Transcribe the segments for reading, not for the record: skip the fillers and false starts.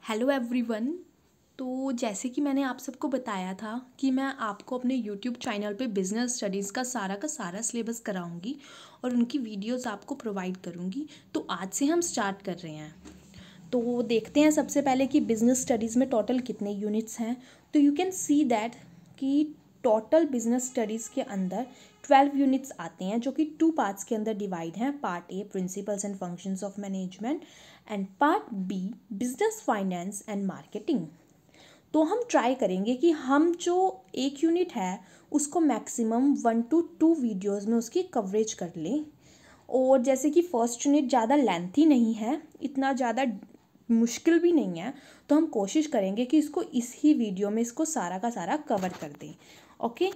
Hello everyone. तो जैसे कि मैंने आप सबको बताया था कि मैं आपको अपने यूट्यूब चैनल पे बिज़नेस स्टडीज़ का सारा सिलेबस कराऊंगी और उनकी वीडियोस आपको प्रोवाइड करूंगी। तो आज से हम स्टार्ट कर रहे हैं। तो देखते हैं सबसे पहले कि बिज़नेस स्टडीज़ में टोटल कितने यूनिट्स हैं। तो यू कैन सी दैट कि टोटल बिजनेस स्टडीज़ के अंदर 12 यूनिट्स आते हैं जो कि 2 पार्ट्स के अंदर डिवाइड हैं। Part A principles and functions of management and part B business finance and marketing. तो हम ट्राई करेंगे कि हम जो एक यूनिट है उसको मैक्सिमम 1 to 2 वीडियोज़ में उसकी कवरेज कर लें। और जैसे कि फर्स्ट यूनिट ज़्यादा लेंथी नहीं है, इतना ज़्यादा मुश्किल भी नहीं है, तो हम कोशिश करेंगे कि इसको इस ही वीडियो में इसको सारा का सारा कवर कर दें। ओके,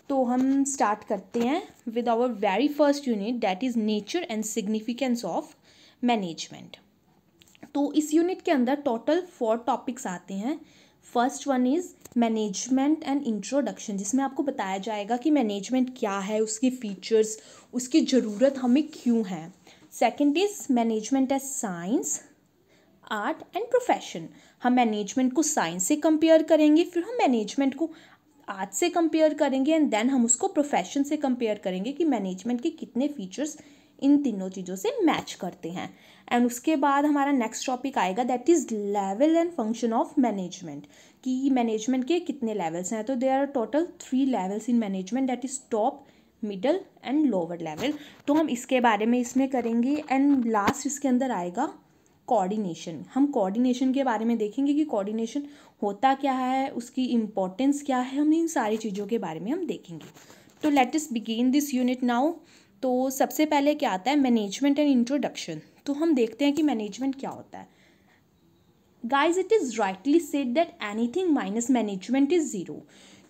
तो हम स्टार्ट करते हैं with our very first unit that is nature and significance of management. तो इस यूनिट के अंदर टोटल 4 टॉपिक्स आते हैं। First one is management and introduction, जिसमें आपको बताया जाएगा कि मैनेजमेंट क्या है, उसकी फीचर्स, उसकी ज़रूरत हमें क्यों है। Second is management as science, art and profession. हम मैनेजमेंट को साइंस से कंपेयर करेंगे, फिर हम मैनेजमेंट को आर्ट से कंपेयर करेंगे एंड देन हम उसको प्रोफेशन से कंपेयर करेंगे कि मैनेजमेंट के कितने फीचर्स इन तीनों चीज़ों से मैच करते हैं। एंड उसके बाद हमारा नेक्स्ट टॉपिक आएगा that is level and function of management, कि मैनेजमेंट के कितने लेवल्स हैं। तो there are total 3 levels in management that is top, middle and lower level. तो हम इसके बारे में इसमें करेंगे। एंड लास्ट इसके अंदर आएगा कोऑर्डिनेशन। हम कोऑर्डिनेशन के बारे में देखेंगे कि कोऑर्डिनेशन होता क्या है, उसकी इम्पोर्टेंस क्या है, हम इन सारी चीज़ों के बारे में हम देखेंगे। तो let us begin this unit now. तो सबसे पहले क्या आता है, मैनेजमेंट एंड इंट्रोडक्शन। तो हम देखते हैं कि मैनेजमेंट क्या होता है। Guys, it is rightly said that anything minus management is zero.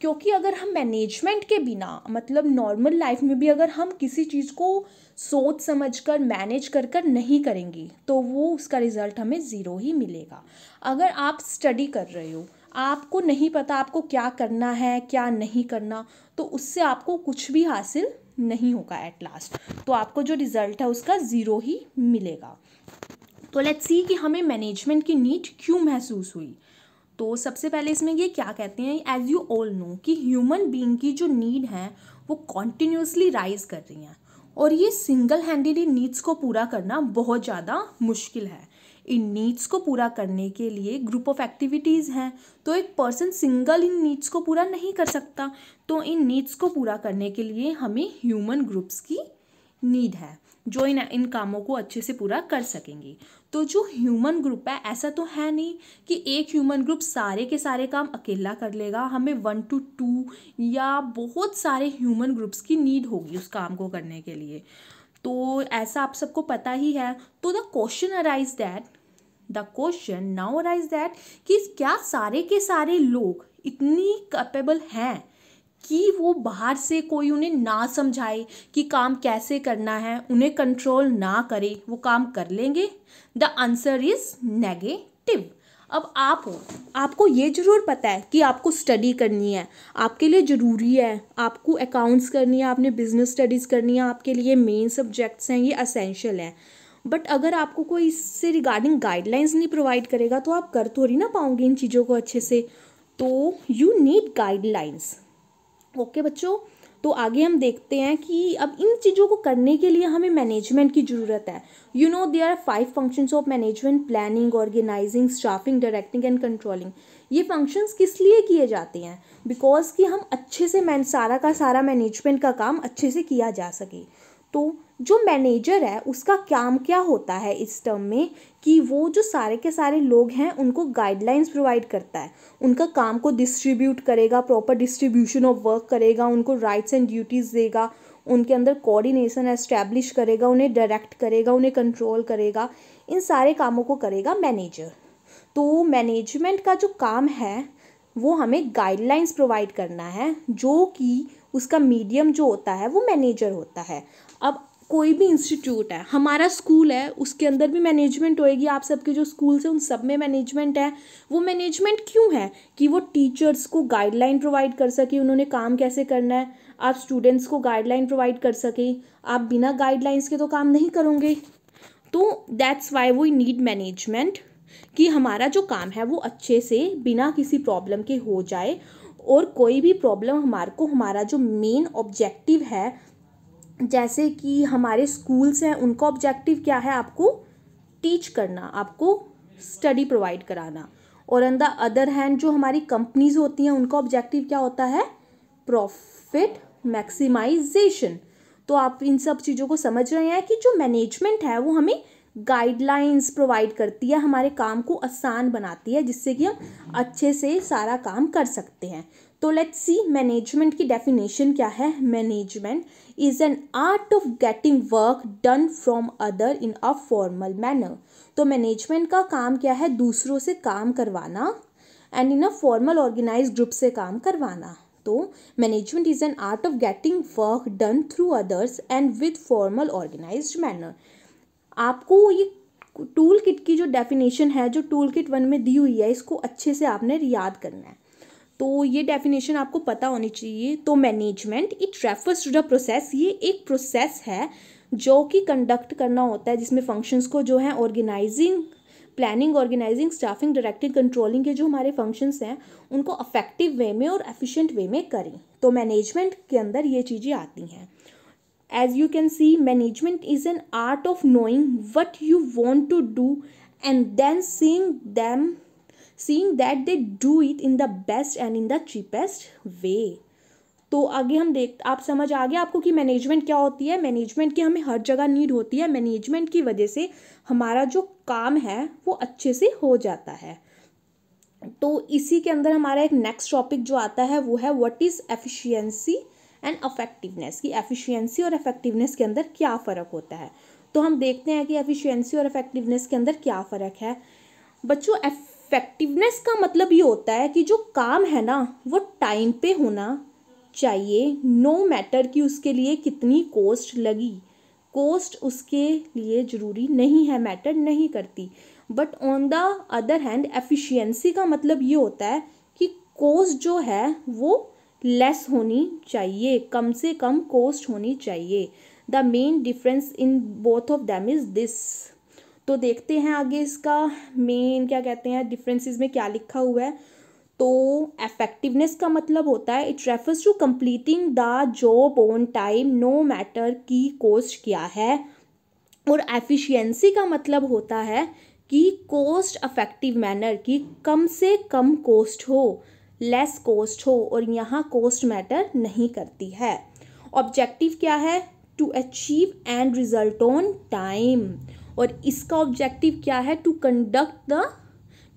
क्योंकि अगर हम मैनेजमेंट के बिना, मतलब नॉर्मल लाइफ में भी अगर हम किसी चीज़ को सोच समझ कर मैनेज कर कर नहीं करेंगे तो वो उसका रिज़ल्ट हमें ज़ीरो ही मिलेगा। अगर आप स्टडी कर रहे हो, आपको नहीं पता आपको क्या करना है क्या नहीं करना, तो उससे आपको कुछ भी हासिल नहीं होगा एट लास्ट। तो आपको जो रिज़ल्ट है उसका ज़ीरो ही मिलेगा। तो लेट्स सी कि हमें मैनेजमेंट की नीड क्यों महसूस हुई। तो सबसे पहले इसमें ये क्या कहते हैं, एज यू ऑल नो कि ह्यूमन बीइंग की जो नीड है वो कॉन्टिन्यूसली राइज कर रही हैं और ये सिंगल हैंडेडली नीड्स को पूरा करना बहुत ज़्यादा मुश्किल है। इन नीड्स को पूरा करने के लिए ग्रुप ऑफ एक्टिविटीज़ हैं, तो एक पर्सन सिंगल इन नीड्स को पूरा नहीं कर सकता। तो इन नीड्स को पूरा करने के लिए हमें ह्यूमन ग्रुप्स की नीड है जो इन कामों को अच्छे से पूरा कर सकेंगे। तो जो ह्यूमन ग्रुप है, ऐसा तो है नहीं कि एक ह्यूमन ग्रुप सारे के सारे काम अकेला कर लेगा। हमें 1 to 2 या बहुत सारे ह्यूमन ग्रुप्स की नीड होगी उस काम को करने के लिए। तो ऐसा आप सबको पता ही है। तो the question now arise that कि क्या सारे के सारे लोग इतनी कैपेबल हैं कि वो बाहर से कोई उन्हें ना समझाए कि काम कैसे करना है, उन्हें कंट्रोल ना करे, वो काम कर लेंगे? The answer is negative. अब आपको ये ज़रूर पता है कि आपको स्टडी करनी है, आपके लिए ज़रूरी है, आपको अकाउंट्स करनी है, आपने बिजनेस स्टडीज़ करनी है, आपके लिए मेन सब्जेक्ट्स हैं, ये असेंशियल है। बट अगर आपको कोई इससे रिगार्डिंग गाइडलाइंस नहीं प्रोवाइड करेगा तो आप कर थोड़ी ना पाओगे इन चीज़ों को अच्छे से। तो यू नीड गाइडलाइंस। ओके बच्चों, तो आगे हम देखते हैं कि अब इन चीज़ों को करने के लिए हमें मैनेजमेंट की ज़रूरत है। You know there are 5 functions of management: planning, organising, staffing, directing and controlling. ये फंक्शंस किस लिए किए जाते हैं? बिकॉज कि हम अच्छे से सारा का सारा मैनेजमेंट का काम अच्छे से किया जा सके। तो जो मैनेजर है उसका काम क्या होता है इस टर्म में, कि वो जो सारे के सारे लोग हैं उनको गाइडलाइंस प्रोवाइड करता है, उनका काम को डिस्ट्रीब्यूट करेगा, प्रॉपर डिस्ट्रीब्यूशन ऑफ वर्क करेगा, उनको राइट्स एंड ड्यूटीज़ देगा, उनके अंदर कोऑर्डिनेशन एस्टैब्लिश करेगा, उन्हें डायरेक्ट करेगा, उन्हें कंट्रोल करेगा। इन सारे कामों को करेगा मैनेजर। तो मैनेजमेंट का जो काम है वो हमें गाइडलाइंस प्रोवाइड करना है, जो कि उसका मीडियम जो होता है वो मैनेजर होता है। अब कोई भी इंस्टीट्यूट है, हमारा स्कूल है, उसके अंदर भी मैनेजमेंट होएगी। आप सबके जो स्कूल्स हैं उन सब में मैनेजमेंट है। वो मैनेजमेंट क्यों है? कि वो टीचर्स को गाइडलाइन प्रोवाइड कर सके, उन्होंने काम कैसे करना है। आप स्टूडेंट्स को गाइडलाइन प्रोवाइड कर सके, आप बिना गाइडलाइंस के तो काम नहीं करोगे। तो that's why we need management. कि हमारा जो काम है वो अच्छे से बिना किसी प्रॉब्लम के हो जाए, और कोई भी प्रॉब्लम हमारे को, हमारा जो मेन ऑब्जेक्टिव है, जैसे कि हमारे स्कूल्स हैं उनका ऑब्जेक्टिव क्या है, आपको टीच करना, आपको स्टडी प्रोवाइड कराना, और ऑन द अदर हैंड जो हमारी कंपनीज होती हैं उनका ऑब्जेक्टिव क्या होता है, प्रॉफिट मैक्सिमाइजेशन। तो आप इन सब चीज़ों को समझ रहे हैं कि जो मैनेजमेंट है वो हमें गाइडलाइंस प्रोवाइड करती है, हमारे काम को आसान बनाती है, जिससे कि हम अच्छे से सारा काम कर सकते हैं। तो लेट्स सी मैनेजमेंट की डेफिनेशन क्या है। Management is an art of getting work done from other in a formal manner. तो मैनेजमेंट का काम क्या है, दूसरों से काम करवाना, and in a formal organise group से काम करवाना। तो management is an art of getting work done through others and with formal organised manner. आपको ये टूल किट की जो डेफिनेशन है, जो टूल किट 1 में दी हुई है, इसको अच्छे से आपने याद करना है। तो ये डेफिनेशन आपको पता होनी चाहिए। तो management it refers to the process, ये एक प्रोसेस है जो कि कंडक्ट करना होता है, जिसमें फंक्शंस को जो है organising, planning, organising, staffing, directing, controlling के जो हमारे फंक्शंस हैं उनको अफेक्टिव वे में और एफिशिएंट वे में करें। तो मैनेजमेंट के अंदर ये चीज़ें आती हैं। As you can see, management is an art of knowing what you want to do and then seeing that they do it in the best and in the cheapest way. तो आगे हम आप समझ आ गया आपको कि मैनेजमेंट क्या होती है। मैनेजमेंट की हमें हर जगह नीड होती है। मैनेजमेंट की वजह से हमारा जो काम है वो अच्छे से हो जाता है। तो इसी के अंदर हमारा एक नेक्स्ट टॉपिक जो आता है वो है what is efficiency and effectiveness, की एफिशिएंसी और इफेक्टिवनेस के अंदर क्या फ़र्क होता है। तो हम देखते हैं कि एफिशिएंसी और इफेक्टिवनेस के अंदर क्या फ़र्क है। बच्चों, इफेक्टिवनेस का मतलब ये होता है कि जो काम है ना वो टाइम पे होना चाहिए, नो मैटर कि उसके लिए कितनी कॉस्ट लगी। कॉस्ट उसके लिए ज़रूरी नहीं है, मैटर नहीं करती। But on the other hand efficiency का मतलब ये होता है कि कॉस्ट जो है वो लेस होनी चाहिए, कम से कम कॉस्ट होनी चाहिए। The main difference in both of them is this. तो देखते हैं आगे इसका मेन क्या कहते हैं, डिफरेंसेस में क्या लिखा हुआ है। तो इफेक्टिवनेस का मतलब होता है it refers to completing the job on time no matter की कॉस्ट क्या है। और एफिशिएंसी का मतलब होता है कि कॉस्ट इफेक्टिव मैनर की कम से कम कॉस्ट हो, लेस कॉस्ट हो, और यहाँ कॉस्ट मैटर नहीं करती है। ऑब्जेक्टिव क्या है, to achieve end result on time, और इसका ऑब्जेक्टिव क्या है, to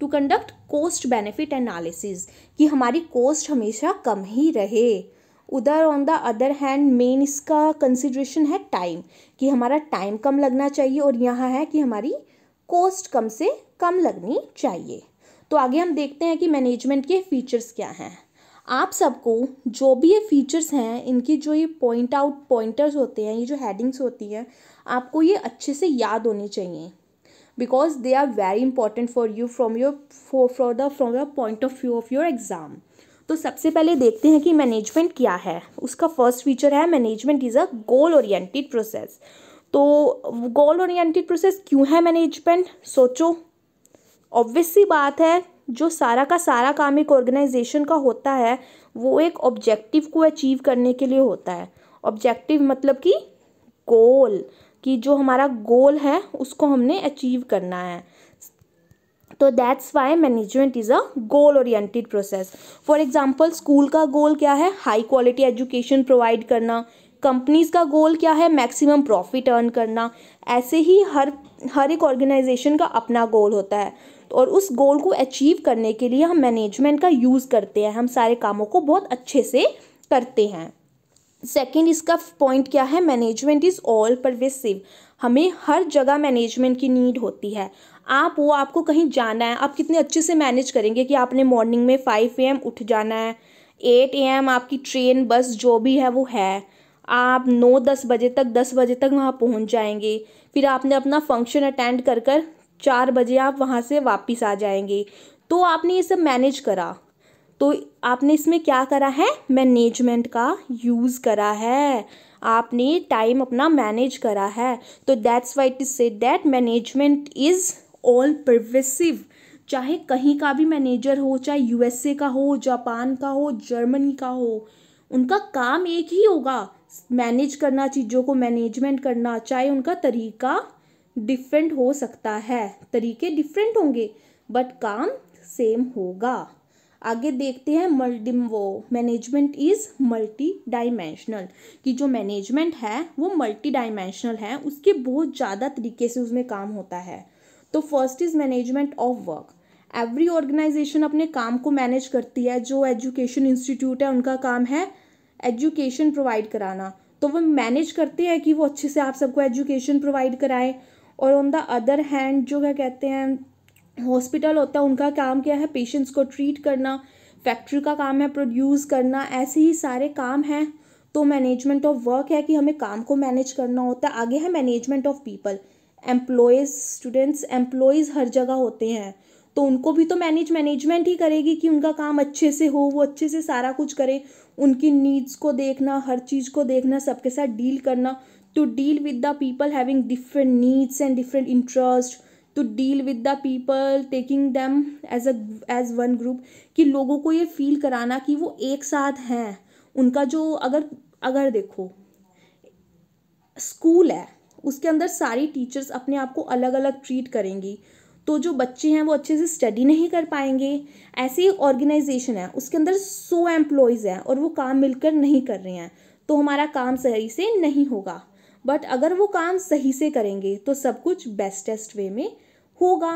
conduct cost benefit analysis, कि हमारी कॉस्ट हमेशा कम ही रहे। उधर on the other hand main इसका कंसिडरेशन है टाइम, कि हमारा टाइम कम लगना चाहिए, और यहाँ है कि हमारी कॉस्ट कम से कम लगनी चाहिए। तो आगे हम देखते हैं कि मैनेजमेंट के फीचर्स क्या हैं। आप सबको जो भी ये फीचर्स हैं, इनकी जो ये पॉइंटर्स होते हैं, ये जो हेडिंग्स होती हैं, आपको ये अच्छे से याद होनी चाहिए, because they are very important for you from the point of view of your exam. तो सबसे पहले देखते हैं कि मैनेजमेंट क्या है। उसका फर्स्ट फीचर है management is a goal oriented process. तो गोल ओरिएंटेड प्रोसेस क्यों है मैनेजमेंट, सोचो। ऑब्वियस सी बात है, जो सारा का सारा काम एक ऑर्गेनाइजेशन का होता है वो एक ऑब्जेक्टिव को अचीव करने के लिए होता है। ऑब्जेक्टिव मतलब कि गोल, कि जो हमारा गोल है उसको हमने अचीव करना है। तो that's why management is a goal oriented process. For example school का गोल क्या है, हाई क्वालिटी एजुकेशन प्रोवाइड करना। कंपनीज का गोल क्या है, मैक्सिमम प्रॉफिट अर्न करना। ऐसे ही हर एक ऑर्गेनाइजेशन का अपना गोल होता है, और उस गोल को अचीव करने के लिए हम मैनेजमेंट का यूज़ करते हैं, हम सारे कामों को बहुत अच्छे से करते हैं। सेकंड इसका पॉइंट क्या है, मैनेजमेंट इज़ ऑल परवेसिव। हमें हर जगह मैनेजमेंट की नीड होती है। आपको कहीं जाना है, आप कितने अच्छे से मैनेज करेंगे कि आपने मॉर्निंग में 5 AM उठ जाना है, 8 AM आपकी ट्रेन बस जो भी है वो है, आप 9-10 बजे तक 10 बजे तक वहाँ पहुँच जाएंगे, फिर आपने अपना फंक्शन अटेंड कर 4 बजे आप वहाँ से वापस आ जाएंगे। तो आपने ये सब मैनेज करा, तो आपने इसमें क्या करा है, मैनेजमेंट का यूज़ करा है, आपने टाइम अपना मैनेज करा है। तो that's why it is said that management is all pervasive, चाहे कहीं का भी मैनेजर हो, चाहे यूएसए का हो, जापान का हो, जर्मनी का हो, उनका काम एक ही होगा, मैनेज करना, चीज़ों को मैनेजमेंट करना। चाहे उनका तरीका डिफरेंट हो सकता है, तरीके डिफरेंट होंगे बट काम सेम होगा। आगे देखते हैं मैनेजमेंट इज मल्टी डायमेंशनल, कि जो मैनेजमेंट है वो मल्टी डायमेंशनल है, उसके बहुत ज़्यादा तरीके से उसमें काम होता है। तो first is management of work. Every organisation अपने काम को मैनेज करती है। जो एजुकेशन इंस्टीट्यूट है उनका काम है एजुकेशन प्रोवाइड कराना, तो वो मैनेज करते हैं कि वो अच्छे से आप सबको एजुकेशन प्रोवाइड कराएं। और ऑन द अदर हैंड जो क्या कहते हैं हॉस्पिटल होता है, उनका काम क्या है, पेशेंट्स को ट्रीट करना। फैक्ट्री का काम है प्रोड्यूस करना। ऐसे ही सारे काम हैं। तो मैनेजमेंट ऑफ वर्क है कि हमें काम को मैनेज करना होता है। आगे है management of people, employees, students, employees हर जगह होते हैं, तो उनको भी तो मैनेजमेंट ही करेगी कि उनका काम अच्छे से हो, वो अच्छे से सारा कुछ करें। उनकी नीड्स को देखना, हर चीज़ को देखना, सबके साथ डील करना। To deal with the people having different needs and different interest, to deal with the people taking them as one group, कि लोगों को ये फील कराना कि वो एक साथ हैं। उनका जो अगर देखो स्कूल है, उसके अंदर सारी टीचर्स अपने आप को अलग अलग ट्रीट करेंगी, तो जो बच्चे हैं वो अच्छे से स्टडी नहीं कर पाएंगे। ऐसे ही ऑर्गेनाइजेशन है, उसके अंदर 100 एम्प्लॉयज़ हैं और वो काम मिलकर नहीं कर रहे हैं, तो हमारा काम सही से नहीं होगा। बट अगर वो काम सही से करेंगे तो सब कुछ बेस्टेस्ट वे में होगा।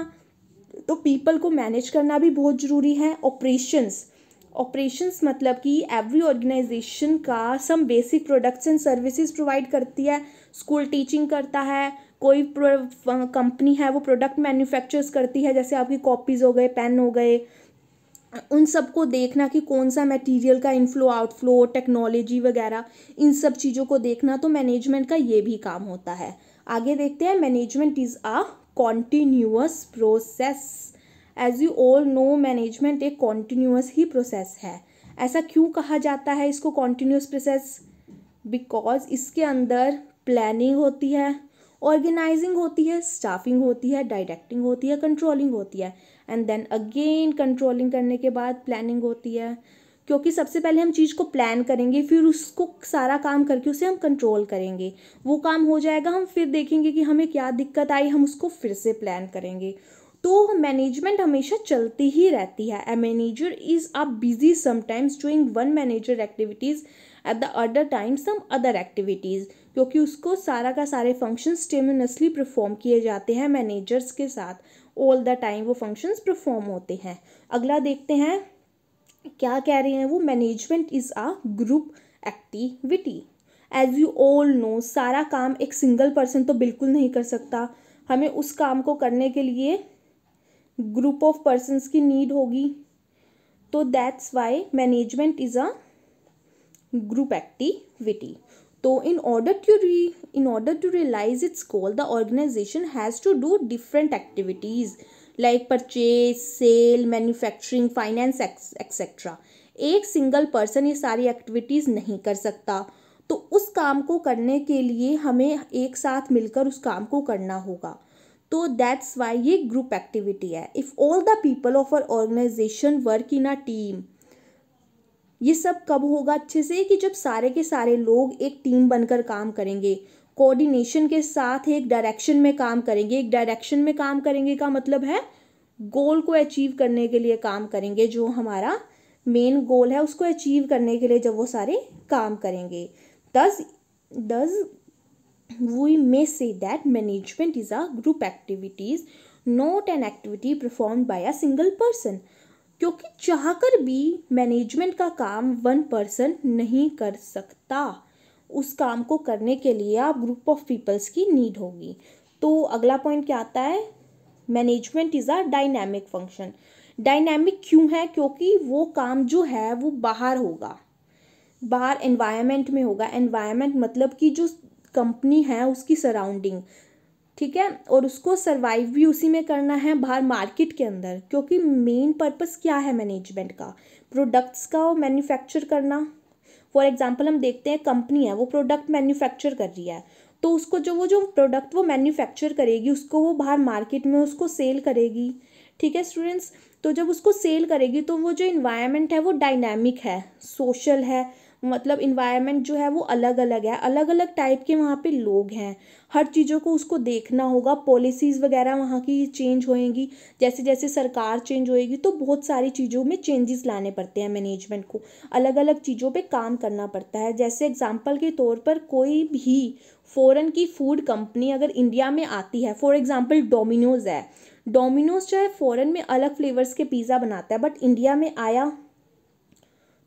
तो पीपल को मैनेज करना भी बहुत ज़रूरी है। ऑपरेशंस मतलब कि एवरी ऑर्गेनाइजेशन का some basic products and services provide करती है। स्कूल टीचिंग करता है, कोई कंपनी है वो प्रोडक्ट मैन्युफैक्चर्स करती है, जैसे आपकी कॉपीज़ हो गए, पेन हो गए, उन सबको देखना कि कौन सा मटेरियल का इनफ्लो आउटफ्लो, टेक्नोलॉजी वगैरह, इन सब चीज़ों को देखना, तो मैनेजमेंट का ये भी काम होता है। आगे देखते हैं management is a continuous process. As you all know management एक कॉन्टिन्यूअस ही प्रोसेस है। ऐसा क्यों कहा जाता है इसको कॉन्टिन्यूअस प्रोसेस? बिकॉज इसके अंदर प्लानिंग होती है, ऑर्गेनाइजिंग होती है, स्टाफिंग होती है, डायरेक्टिंग होती है, कंट्रोलिंग होती है, एंड देन अगेन कंट्रोलिंग करने के बाद प्लानिंग होती है। क्योंकि सबसे पहले हम चीज़ को प्लान करेंगे, फिर उसको सारा काम करके उसे हम कंट्रोल करेंगे। वो काम हो जाएगा, हम फिर देखेंगे कि हमें क्या दिक्कत आई, हम उसको फिर से प्लान करेंगे। तो मैनेजमेंट हमेशा चलती ही रहती है। A manager is a busy sometimes doing one manager activities at the other time some other activities, क्योंकि उसको सारा का सारे फंक्शन स्टिम्युलसली परफॉर्म किए जाते हैं मैनेजर्स के साथ। ऑल द टाइम वो फंक्शंस परफॉर्म होते हैं। अगला देखते हैं क्या कह रहे हैं वो, management is a group activity. As you all know सारा काम एक सिंगल पर्सन तो बिल्कुल नहीं कर सकता, हमें उस काम को करने के लिए ग्रुप ऑफ पर्सन्स की नीड होगी। तो that's why management is a group activity. तो in order to realize its goal, the organization has to do different activities like purchase, sale, manufacturing, finance, etc. एक सिंगल पर्सन ये सारी activities नहीं कर सकता, तो उस काम को करने के लिए हमें एक साथ मिलकर उस काम को करना होगा। तो दैट्स वाई ये ग्रुप एक्टिविटी है। If all the people of our organisation work in a team, ये सब कब होगा अच्छे से, कि जब सारे के सारे लोग एक टीम बनकर काम करेंगे, कोऑर्डिनेशन के साथ एक डायरेक्शन में काम करेंगे। एक डायरेक्शन में काम करेंगे का मतलब है गोल को अचीव करने के लिए काम करेंगे, जो हमारा मेन गोल है उसको अचीव करने के लिए जब वो सारे काम करेंगे। दस we may say that management is a group activities, not an activity performed by a single person, क्योंकि चाहकर भी मैनेजमेंट का काम वन पर्सन नहीं कर सकता। उस काम को करने के लिए आप ग्रुप ऑफ पीपल्स की नीड होगी। तो अगला पॉइंट क्या आता है, management is a dynamic function. Dynamic क्यों है? क्योंकि वो काम जो है वो बाहर होगा, बाहर एनवायरनमेंट में होगा। एनवायरनमेंट मतलब कि जो कंपनी है उसकी सराउंडिंग, ठीक है, और उसको सरवाइव भी उसी में करना है बाहर मार्केट के अंदर। क्योंकि मेन पर्पस क्या है मैनेजमेंट का, प्रोडक्ट्स का मैन्युफैक्चर करना। फॉर एग्जांपल हम देखते हैं कंपनी है वो प्रोडक्ट मैन्युफैक्चर कर रही है, तो उसको जो प्रोडक्ट वो मैन्युफैक्चर करेगी उसको वो बाहर मार्केट में उसको सेल करेगी। ठीक है स्टूडेंट्स, तो जब उसको सेल करेगी तो वो जो इन्वायरमेंट है वो डायनामिक है, सोशल है, मतलब इन्वायरमेंट जो है वो अलग अलग है, अलग अलग टाइप के वहाँ पे लोग हैं, हर चीज़ों को उसको देखना होगा, पॉलिसीज़ वगैरह वहाँ की चेंज होएंगी, जैसे जैसे सरकार चेंज होएगी तो बहुत सारी चीज़ों में चेंजेस लाने पड़ते हैं, मैनेजमेंट को अलग अलग चीज़ों पे काम करना पड़ता है। जैसे एग्जांपल के तौर पर कोई भी फॉरेन की फूड कंपनी अगर इंडिया में आती है, फॉर एग्जांपल डोमिनोज़ है, डोमिनोज चाहे फॉरेन में अलग फ्लेवर्स के पिज़्ज़ा बनाता है बट इंडिया में आया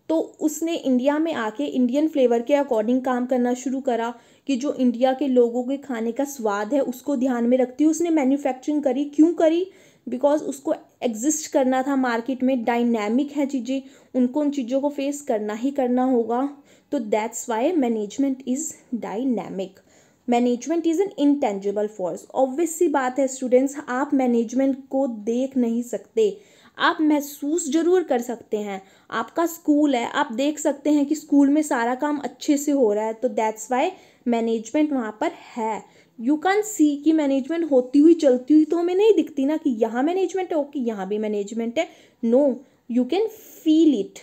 तो उसने इंडिया में आके इंडियन फ्लेवर के अकॉर्डिंग काम करना शुरू करा कि जो इंडिया के लोगों के खाने का स्वाद है उसको ध्यान में रखती हुई उसने मैन्युफैक्चरिंग करी। क्यों करी? बिकॉज उसको एग्जिस्ट करना था मार्केट में, डायनामिक है चीज़ें, उनको उन चीज़ों को फेस करना ही करना होगा। तो that's why management is dynamic. Management is an intangible force. Obvious सी बात है स्टूडेंट्स, आप मैनेजमेंट को देख नहीं सकते, आप महसूस जरूर कर सकते हैं। आपका स्कूल है, आप देख सकते हैं कि स्कूल में सारा काम अच्छे से हो रहा है, तो दैट्स वाई मैनेजमेंट वहाँ पर है। यू कैन सी कि मैनेजमेंट होती हुई चलती हुई तो हमें नहीं दिखती ना कि यहाँ मैनेजमेंट है, ओके यहाँ भी मैनेजमेंट है। No, you can feel it.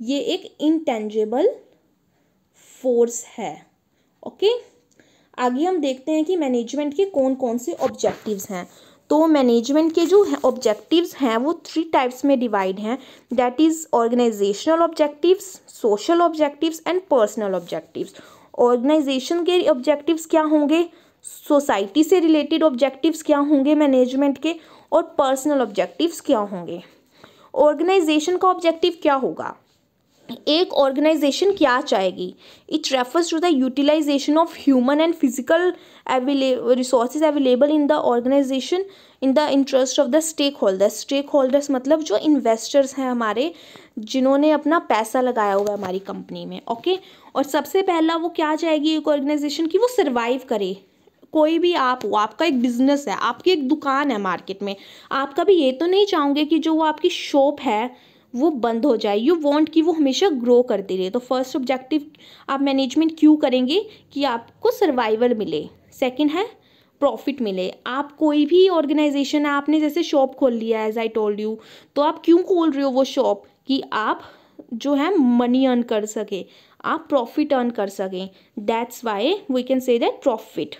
ये एक इनटेंजिबल फोर्स है। ओके, आगे हम देखते हैं कि मैनेजमेंट के कौन कौन से ऑब्जेक्टिव्स हैं। तो मैनेजमेंट के जो ऑब्जेक्टिव्स हैं वो 3 टाइप्स में डिवाइड हैं, that is organisational objectives, social objectives and personal objectives. Organisation के ऑब्जेक्टिव्स क्या होंगे, सोसाइटी से रिलेटेड ऑब्जेक्टिव्स क्या होंगे मैनेजमेंट के, और पर्सनल ऑब्जेक्टिव्स क्या होंगे। ऑर्गेनाइजेशन का ऑब्जेक्टिव क्या होगा, एक ऑर्गेनाइजेशन क्या चाहेगी, it refers to the utilisation of human and physical resources available in the organisation in the interest of the stakeholders. Stakeholders मतलब जो इन्वेस्टर्स हैं हमारे, जिन्होंने अपना पैसा लगाया हुआ है हमारी कंपनी में। ओके, और सबसे पहला वो क्या चाहेगी एक ऑर्गेनाइजेशन की, वो सर्वाइव करे। कोई भी आप हो, आपका एक बिजनेस है, आपकी एक दुकान है मार्केट में, आप कभी ये तो नहीं चाहोगे कि जो वो आपकी शॉप है वो बंद हो जाए। यू वांट कि वो हमेशा ग्रो करती रहे। तो फर्स्ट ऑब्जेक्टिव आप मैनेजमेंट क्यों करेंगे कि आपको सर्वाइवल मिले। सेकंड है प्रॉफिट मिले। आप कोई भी ऑर्गेनाइजेशन है, आपने जैसे शॉप खोल लिया एज आई टोल्ड यू, तो आप क्यों खोल रहे हो वो शॉप, कि आप जो है मनी अर्न कर सके, आप प्रॉफिट अर्न कर सकें। That's why we can say that profit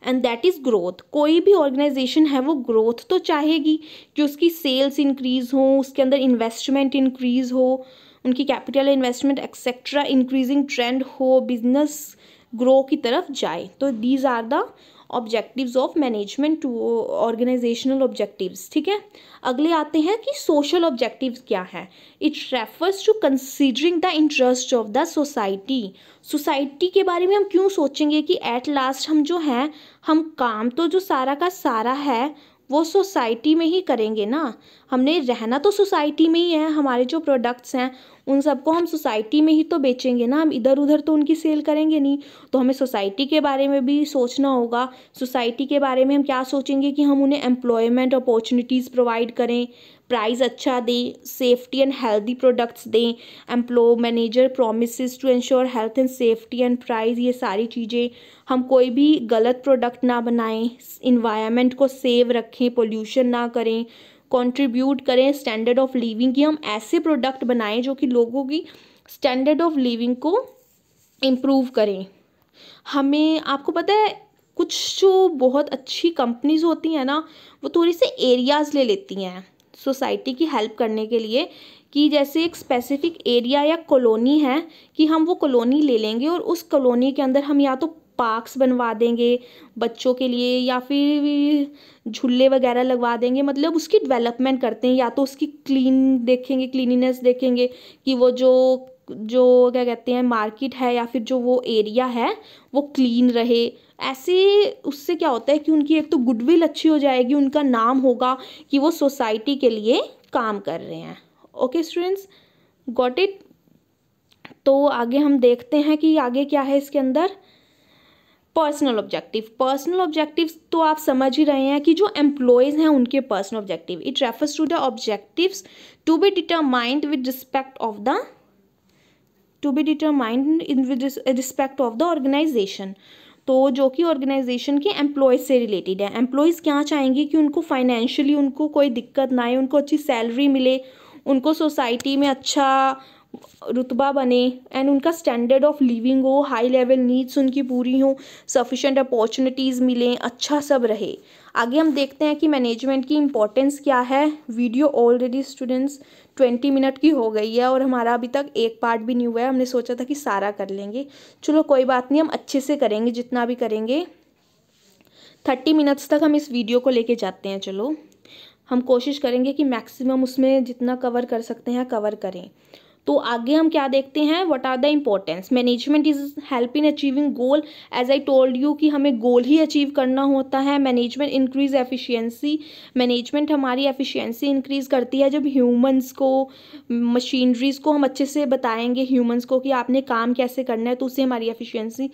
and that is growth. कोई भी ऑर्गेनाइजेशन है वो ग्रोथ तो चाहेगी कि उसकी सेल्स इंक्रीज हो, उसके अंदर इन्वेस्टमेंट इंक्रीज हो, उनकी capital investment etcetera increasing trend हो, बिजनेस ग्रो की तरफ जाए। तो these are the objectives of management to organisational objectives. ठीक है, अगले आते हैं कि सोशल ऑब्जेक्टिव्स क्या है। It refers to considering the interest of the society. Society के बारे में हम क्यों सोचेंगे कि एट लास्ट हम जो हैं, हम काम तो जो सारा का सारा है वो सोसाइटी में ही करेंगे ना, हमने रहना तो सोसाइटी में ही है, हमारे जो प्रोडक्ट्स हैं उन सबको हम सोसाइटी में ही तो बेचेंगे ना, हम इधर उधर तो उनकी सेल करेंगे नहीं। तो हमें सोसाइटी के बारे में भी सोचना होगा। सोसाइटी के बारे में हम क्या सोचेंगे कि हम उन्हें एम्प्लॉयमेंट अपॉर्चुनिटीज़ प्रोवाइड करें, प्राइस अच्छा दें, सेफ्टी एंड हेल्दी प्रोडक्ट्स दें, employ manager promises to ensure health and safety and price, ये सारी चीज़ें। हम कोई भी गलत प्रोडक्ट ना बनाएं, इन्वायरमेंट को सेव रखें, पोल्यूशन ना करें, कंट्रीब्यूट करें स्टैंडर्ड ऑफ लिविंग की, हम ऐसे प्रोडक्ट बनाएं जो कि लोगों की स्टैंडर्ड ऑफ लिविंग को इम्प्रूव करें। हमें, आपको पता है कुछ जो बहुत अच्छी कंपनीज होती हैं ना, वो थोड़ी से एरियाज़ ले लेती हैं सोसाइटी की हेल्प करने के लिए, कि जैसे एक स्पेसिफिक एरिया या कॉलोनी है कि हम वो कॉलोनी ले लेंगे और उस कॉलोनी के अंदर हम या तो पार्क्स बनवा देंगे बच्चों के लिए, या फिर झूले वगैरह लगवा देंगे, मतलब उसकी डेवलपमेंट करते हैं। या तो उसकी क्लीनिनेस देखेंगे कि वो जो क्या कहते हैं मार्केट है या फिर जो वो एरिया है वो क्लीन रहे। ऐसे उससे क्या होता है कि उनकी एक तो गुडविल अच्छी हो जाएगी, उनका नाम होगा कि वो सोसाइटी के लिए काम कर रहे हैं। Okay students, got it. तो आगे हम देखते हैं कि आगे क्या है इसके अंदर। Personal objective. पर्सनल ऑब्जेक्टिव्स तो आप समझ ही रहे हैं कि जो एम्प्लॉयज़ हैं उनके personal objective. It refers to the objectives to be determined with respect of the to be determined in respect of the organisation. तो जो कि ऑर्गेनाइजेशन के एम्प्लॉयज़ से रिलेटेड है। एम्प्लॉयज़ क्या चाहेंगे कि उनको फाइनेंशियली उनको कोई दिक्कत ना आए, उनको अच्छी सैलरी मिले, उनको सोसाइटी में अच्छा रुतबा बने एंड उनका स्टैंडर्ड ऑफ लिविंग हो, हाई लेवल नीड्स उनकी पूरी हो, सफिशेंट अपॉर्चुनिटीज़ मिलें, अच्छा सब रहे। आगे हम देखते हैं कि मैनेजमेंट की इम्पोर्टेंस क्या है। वीडियो ऑलरेडी स्टूडेंट्स 20 मिनट की हो गई है और हमारा अभी तक एक पार्ट भी नहीं हुआ है। हमने सोचा था कि सारा कर लेंगे, चलो कोई बात नहीं, हम अच्छे से करेंगे, जितना भी करेंगे 30 मिनट्स तक हम इस वीडियो को लेके जाते हैं। चलो हम कोशिश करेंगे कि मैक्सिमम उसमें जितना कवर कर सकते हैं कवर करें। तो आगे हम क्या देखते हैं, what are the importance. Management is help in achieving goal, as I told you कि हमें गोल ही अचीव करना होता है। मैनेजमेंट इंक्रीज एफिशिएंसी, मैनेजमेंट हमारी एफिशिएंसी इंक्रीज करती है जब ह्यूमंस को, मशीनरीज को हम अच्छे से बताएंगे ह्यूमंस को कि आपने काम कैसे करना है, तो उससे हमारी एफिशिएंसी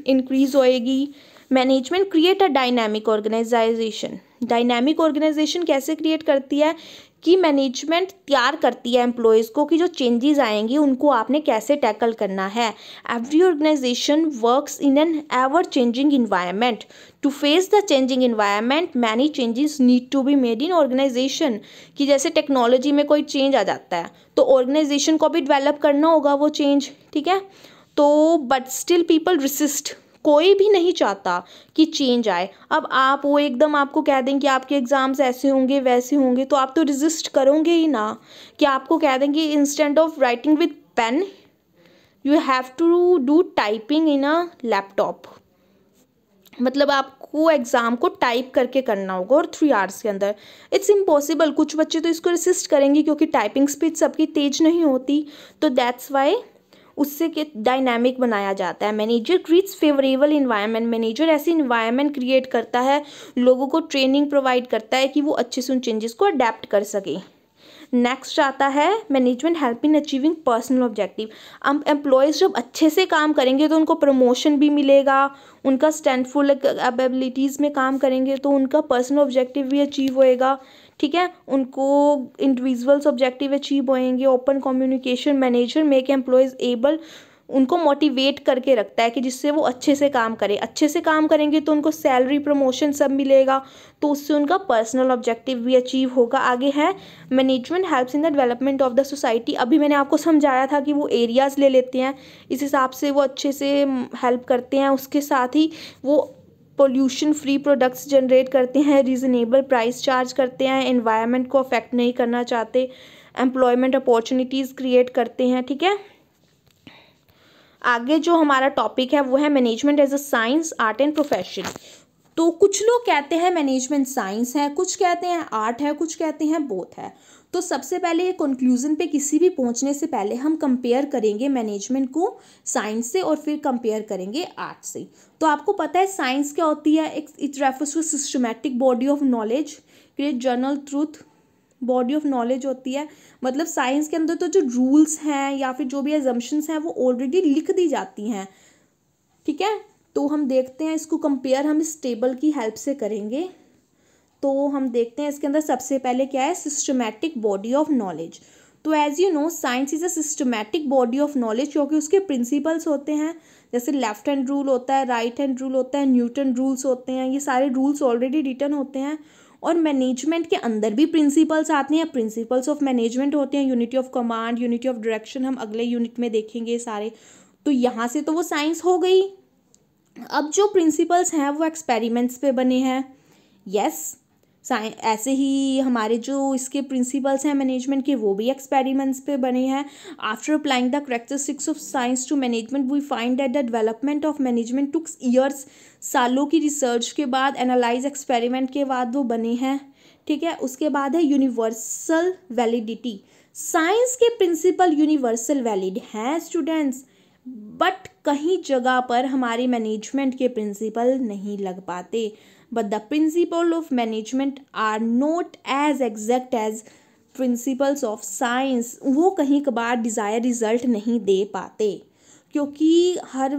इंक्रीज होएगी। Management create a dynamic organisation, dynamic organisation कैसे क्रिएट करती है कि मैनेजमेंट तैयार करती है एम्प्लॉयज़ को कि जो चेंजेस आएंगी उनको आपने कैसे टैकल करना है। Every organisation works in an ever changing environment, to face the changing environment many changes need to be made in organisation. कि जैसे टेक्नोलॉजी में कोई चेंज आ जाता है तो ऑर्गेनाइजेशन को भी डेवलप करना होगा वो चेंज, ठीक है। तो बट स्टिल पीपल रिसिस्ट, कोई भी नहीं चाहता कि चेंज आए। अब आप वो एकदम आपको कह दें कि आपके एग्ज़ाम्स ऐसे होंगे वैसे होंगे तो आप तो रेजिस्ट करोगे ही ना। कि आपको कह दें कि instant of writing with pen you have to do typing in a laptop, मतलब आपको एग्ज़ाम को टाइप करके करना होगा और 3 आवर्स के अंदर। It's impossible. कुछ बच्चे तो इसको रेसिस्ट करेंगे क्योंकि टाइपिंग स्पीड सबकी तेज नहीं होती, तो दैट्स वाई उससे के डायनामिक बनाया जाता है। Manager creates favourable environment, manager ऐसी इन्वायरमेंट क्रिएट करता है, लोगों को ट्रेनिंग प्रोवाइड करता है कि वो अच्छे से उन चेंजेस को अडेप्ट कर सके। नेक्स्ट आता है management help in achieving personal objective. अब एम्प्लॉयज़ जब अच्छे से काम करेंगे तो उनको प्रमोशन भी मिलेगा, उनका स्टैंडफुल एबिलिटीज़ में काम करेंगे तो उनका पर्सनल ऑब्जेक्टिव भी अचीव होएगा, ठीक है। उनको इंडिविजुअल्स ऑब्जेक्टिव अचीव होएंगे। Open communication, manager make employees able, उनको मोटिवेट करके रखता है कि जिससे वो अच्छे से काम करें। अच्छे से काम करेंगे तो उनको सैलरी प्रमोशन सब मिलेगा, तो उससे उनका पर्सनल ऑब्जेक्टिव भी अचीव होगा। आगे है management helps in the development of the society. अभी मैंने आपको समझाया था कि वो एरियाज़ ले लेते हैं, इस हिसाब से वो अच्छे से हेल्प करते हैं। उसके साथ ही वो पोल्यूशन फ्री प्रोडक्ट्स जनरेट करते हैं, रीज़नेबल प्राइस चार्ज करते हैं, एनवायरनमेंट को अफेक्ट नहीं करना चाहते, एम्प्लॉयमेंट अपॉर्चुनिटीज़ क्रिएट करते हैं, ठीक है। आगे जो हमारा टॉपिक है वो है management as a science, art and profession. तो कुछ लोग कहते हैं मैनेजमेंट साइंस है, कुछ कहते हैं आर्ट है, कुछ कहते हैं बोथ है। तो सबसे पहले कंक्लूजन पे किसी भी पहुंचने से पहले हम कंपेयर करेंगे मैनेजमेंट को साइंस से और फिर कंपेयर करेंगे आर्ट से। तो आपको पता है साइंस क्या होती है, it refers to systematic body of knowledge, create general truth, body of knowledge होती है। मतलब साइंस के अंदर तो जो रूल्स हैं या फिर जो भी एजम्पशंस हैं वो ऑलरेडी लिख दी जाती हैं, ठीक है। तो हम देखते हैं इसको कंपेयर हम इस टेबल की हेल्प से करेंगे। तो हम देखते हैं इसके अंदर सबसे पहले क्या है, सिस्टमैटिक बॉडी ऑफ नॉलेज। तो as you know science is a systematic body of knowledge, क्योंकि उसके प्रिंसिपल्स होते हैं, जैसे लेफ्ट हैंड रूल होता है, राइट हैंड रूल होता है, न्यूटन रूल्स होते हैं, ये सारे रूल्स ऑलरेडी रिटन होते हैं। और मैनेजमेंट के अंदर भी प्रिंसिपल्स आते हैं, प्रिंसिपल्स ऑफ मैनेजमेंट होते हैं, unity of command, unity of direction, हम अगले यूनिट में देखेंगे सारे। तो यहाँ से तो वो साइंस हो गई। अब जो प्रिंसिपल्स हैं वो एक्सपेरिमेंट्स पे बने हैं, यस। ऐसे ही हमारे जो इसके प्रिंसिपल्स हैं मैनेजमेंट के वो भी एक्सपेरिमेंट्स पे बने हैं। After applying the characteristics of science to management we find that the development of management took years, सालों की रिसर्च के बाद, एनालाइज एक्सपेरिमेंट के बाद वो बने हैं, ठीक है। उसके बाद है यूनिवर्सल वैलिडिटी। साइंस के प्रिंसिपल यूनिवर्सल वैलिड हैं स्टूडेंट्स, बट कहीं जगह पर हमारे मैनेजमेंट के प्रिंसिपल नहीं लग पाते। But the principle of management are not as exact as principles of science. वो कहीं कभार डिज़ायर रिजल्ट नहीं दे पाते, क्योंकि हर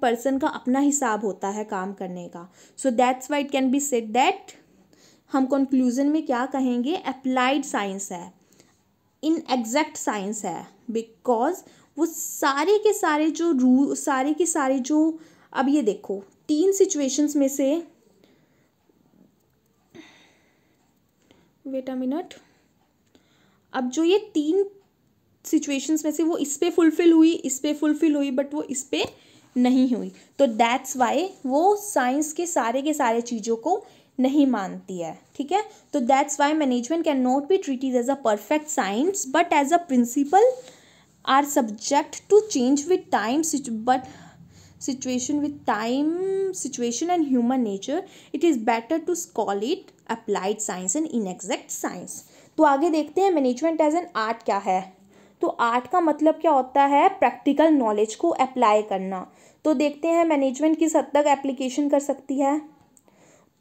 पर्सन का अपना हिसाब होता है काम करने का। So that's why it can be said that, हम कंक्लूजन में क्या कहेंगे, अप्लाइड साइंस है, इन एग्जैक्ट साइंस है, बिकॉज वो सारे के सारे जो सारे के सारे जो, अब ये देखो 3 सिचुएशंस में से, वेट अ मिनट, अब जो ये 3 सिचुएशंस में से वो इस पे फुलफिल हुई, इस पे फुलफिल हुई, बट वो इस पे नहीं हुई, तो दैट्स वाई वो साइंस के सारे चीज़ों को नहीं मानती है, ठीक है। तो that's why management can not be treated as a perfect science but as a principle are subject to change with time, but situation with time, situation and human nature, it is better to call it applied science and inexact science। तो आगे देखते हैं management as an art क्या है। तो art का मतलब क्या होता है, प्रैक्टिकल नॉलेज को अप्लाई करना। तो देखते हैं मैनेजमेंट किस हद तक एप्लीकेशन कर सकती है।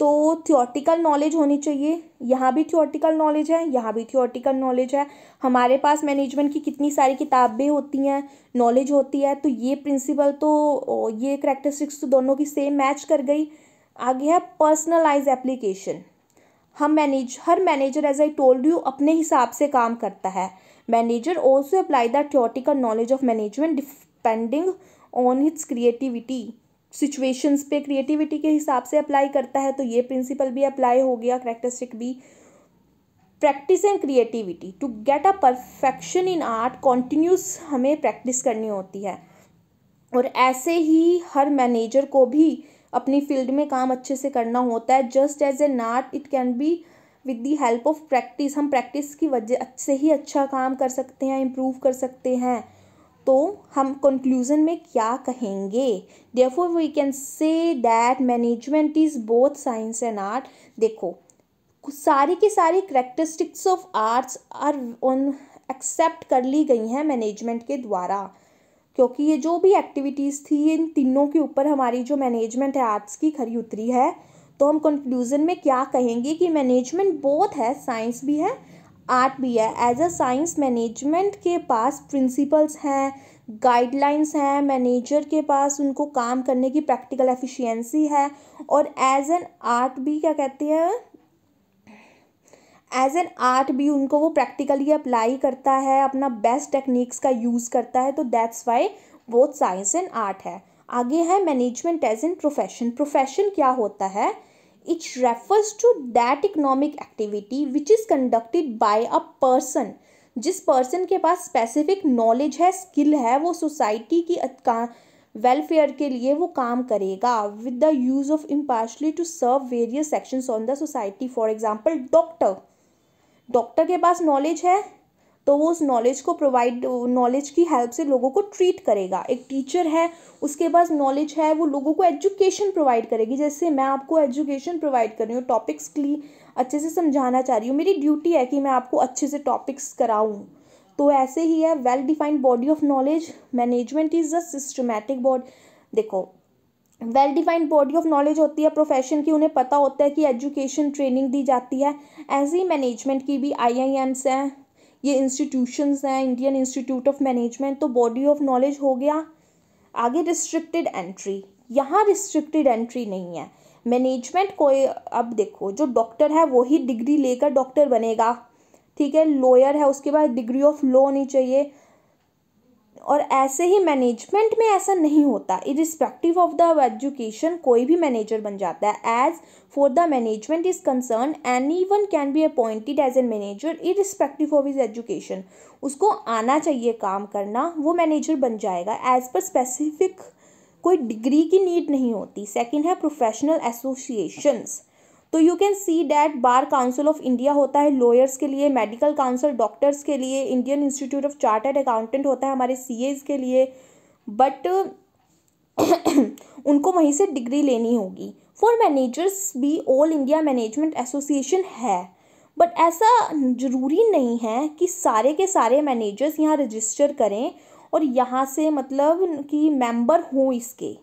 तो थियोरटिकल नॉलेज होनी चाहिए, यहाँ भी थियोरटिकल नॉलेज है, यहाँ भी थियोरटिकल नॉलेज है। हमारे पास मैनेजमेंट की कितनी सारी किताबें होती हैं, नॉलेज होती है, तो ये प्रिंसिपल तो ये करैक्टरिस्टिक्स तो दोनों की सेम मैच कर गई। आगे है पर्सनलाइज एप्लीकेशन। हर manager as I told you अपने हिसाब से काम करता है। Manager also apply the theoretical knowledge of management depending on its creativity, situations पे क्रिएटिविटी के हिसाब से अप्लाई करता है। तो ये प्रिंसिपल भी अप्लाई हो गया, करैक्टरिस्टिक भी। Practice and creativity, to get a perfection in art continuous हमें प्रैक्टिस करनी होती है। और ऐसे ही हर मैनेजर को भी अपनी फील्ड में काम अच्छे से करना होता है। Just as an art it can be with the help of practice, हम प्रैक्टिस की वजह से ही अच्छा काम कर सकते हैं, इम्प्रूव कर सकते हैं। तो हम कंक्लूजन में क्या कहेंगे, therefore we can say that management is both science and art. देखो सारी की सारी characteristics of arts are on accept कर ली गई हैं मैनेजमेंट के द्वारा, क्योंकि ये जो भी एक्टिविटीज़ थी इन तीनों के ऊपर हमारी जो मैनेजमेंट है आर्ट्स की खरी उतरी है। तो हम कंक्लूजन में क्या कहेंगे कि मैनेजमेंट बोथ है, साइंस भी है आर्ट भी है। एज अ साइंस मैनेजमेंट के पास प्रिंसिपल्स हैं, गाइडलाइंस हैं, मैनेजर के पास उनको काम करने की प्रैक्टिकल एफिशिएंसी है। और एज एन आर्ट भी क्या कहते हैं, एज एन आर्ट भी उनको वो प्रैक्टिकली अप्लाई करता है, अपना बेस्ट टेक्निक्स का यूज़ करता है। तो that's why both science and art है। आगे है management as an profession. Profession क्या होता है, it refers to that economic activity which is conducted by a person, जिस पर्सन के पास स्पेसिफिक नॉलेज है, स्किल है, वो सोसाइटी की वेलफेयर के लिए वो काम करेगा with the use of impartially to serve various sections on the society. For example doctor के पास नॉलेज है तो वो उस नॉलेज को नॉलेज की हेल्प से लोगों को ट्रीट करेगा। एक टीचर है उसके पास नॉलेज है, वो लोगों को एजुकेशन प्रोवाइड करेगी। जैसे मैं आपको एजुकेशन प्रोवाइड कर रही हूँ, टॉपिक्स के अच्छे से समझाना चाह रही हूँ, मेरी ड्यूटी है कि मैं आपको अच्छे से टॉपिक्स कराऊँ। तो ऐसे ही है well defined body of knowledge. Management is a systematic body. देखो well defined body of knowledge होती है प्रोफेशन की, उन्हें पता होता है कि एजुकेशन ट्रेनिंग दी जाती है। ऐसे ही मैनेजमेंट की भी IIMs हैं, ये इंस्टीट्यूशंस हैं, इंडियन इंस्टीट्यूट ऑफ मैनेजमेंट। तो बॉडी ऑफ नॉलेज हो गया। आगे रिस्ट्रिक्टेड एंट्री, यहाँ रिस्ट्रिक्टेड एंट्री नहीं है। मैनेजमेंट कोई, अब देखो जो डॉक्टर है वही डिग्री लेकर डॉक्टर बनेगा, ठीक है। लॉयर है उसके पास डिग्री ऑफ लॉ होनी चाहिए। और ऐसे ही मैनेजमेंट में ऐसा नहीं होता, इरिस्पेक्टिव ऑफ द एजुकेशन कोई भी मैनेजर बन जाता है। As for the management is concern anyone can be appointed as an manager irrespective of his education. उसको आना चाहिए काम करना, वो मैनेजर बन जाएगा। एज पर स्पेसिफिक कोई डिग्री की नीड नहीं होती। सेकेंड है प्रोफेशनल एसोसिएशंस। तो you can see that bar council of India होता है लॉयर्स के लिए, मेडिकल काउंसिल डॉक्टर्स के लिए, Indian institute of chartered accountant होता है हमारे CAs के लिए, बट उनको वहीं से डिग्री लेनी होगी। फॉर मैनेजर्स भी ऑल इंडिया मैनेजमेंट एसोसिएशन है, बट ऐसा ज़रूरी नहीं है कि सारे के सारे मैनेजर्स यहाँ रजिस्टर करें और यहाँ से मतलब कि मेंबर हों इसके।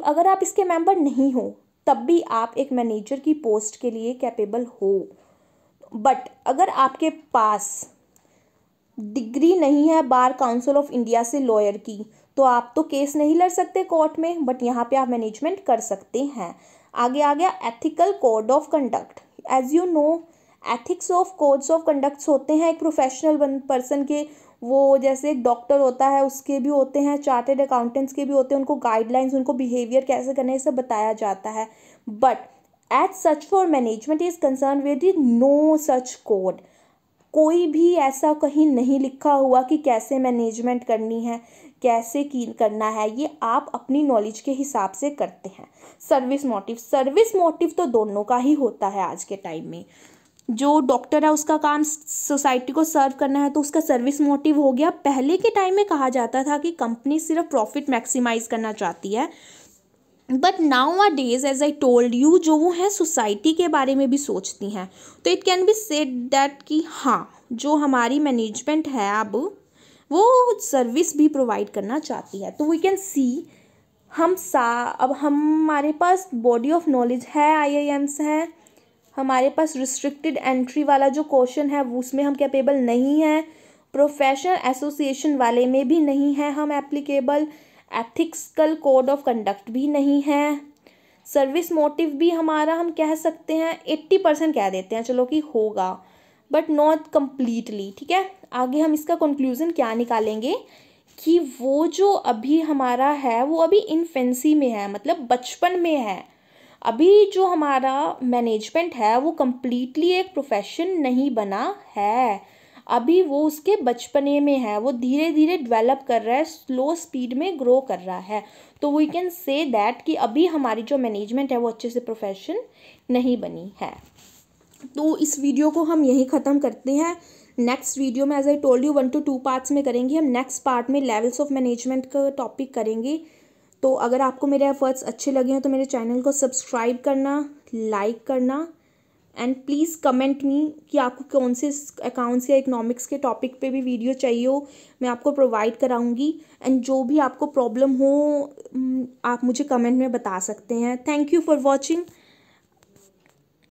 अगर आप इसके मेंबर नहीं हो तब भी आप एक मैनेजर की पोस्ट के लिए कैपेबल हो। बट अगर आपके पास डिग्री नहीं है बार काउंसिल ऑफ इंडिया से लॉयर की, तो आप तो केस नहीं लड़ सकते कोर्ट में, बट यहाँ पे आप मैनेजमेंट कर सकते हैं। आगे आ गया ethical code of conduct. As you know ethics of codes of conducts होते हैं एक प्रोफेशनल पर्सन के, वो जैसे एक डॉक्टर होता है उसके भी होते हैं, चार्टेड अकाउंटेंट्स के भी होते हैं, उनको गाइडलाइंस, उनको बिहेवियर कैसे करना है ये सब बताया जाता है। But as such for management is concern with no such code. कोई भी ऐसा कहीं नहीं लिखा हुआ कि कैसे मैनेजमेंट करनी है, कैसे की करना है, ये आप अपनी नॉलेज के हिसाब से करते हैं। सर्विस मोटिव तो दोनों का ही होता है आज के टाइम में। जो डॉक्टर है उसका काम सोसाइटी को सर्व करना है तो उसका सर्विस मोटिव हो गया। पहले के टाइम में कहा जाता था कि कंपनी सिर्फ प्रॉफिट मैक्सिमाइज करना चाहती है, but nowadays as I told you जो वो है सोसाइटी के बारे में भी सोचती हैं। तो it can be said that कि हाँ जो हमारी मैनेजमेंट है अब वो सर्विस भी प्रोवाइड करना चाहती है। तो वी कैन सी अब हमारे पास बॉडी ऑफ नॉलेज है, IIMs है, हमारे पास रिस्ट्रिक्टेड एंट्री वाला जो क्वेश्चन है वो उसमें हम कैपेबल नहीं है, प्रोफेशनल एसोसिएशन वाले में भी नहीं है हम एप्लीकेबल, एथिक्सल कोड ऑफ कंडक्ट भी नहीं है, सर्विस मोटिव भी हमारा हम कह सकते हैं 80% कह देते हैं चलो कि होगा, बट नॉट कम्प्लीटली। ठीक है, आगे हम इसका कंक्लूजन क्या निकालेंगे कि वो जो अभी हमारा है वो अभी इन्फेंसी में है, मतलब बचपन में है। अभी जो हमारा मैनेजमेंट है वो कम्प्लीटली एक प्रोफेशन नहीं बना है, अभी वो उसके बचपने में है, वो धीरे धीरे डेवलप कर रहा है, स्लो स्पीड में ग्रो कर रहा है। तो वी कैन से दैट कि अभी हमारी जो मैनेजमेंट है वो अच्छे से प्रोफेशन नहीं बनी है। तो इस वीडियो को हम यहीं ख़त्म करते हैं। नेक्स्ट वीडियो में as I told you 1 to 2 parts में करेंगे हम। नेक्स्ट पार्ट में लेवल्स ऑफ मैनेजमेंट का टॉपिक करेंगे। तो अगर आपको मेरे एफर्ट्स अच्छे लगे हैं तो मेरे चैनल को सब्सक्राइब करना, लाइक करना एंड प्लीज़ कमेंट मी कि आपको कौन से अकाउंट्स या इकोनॉमिक्स के टॉपिक पे भी वीडियो चाहिए हो, मैं आपको प्रोवाइड कराऊंगी। एंड जो भी आपको प्रॉब्लम हो आप मुझे कमेंट में बता सकते हैं। Thank you for watching.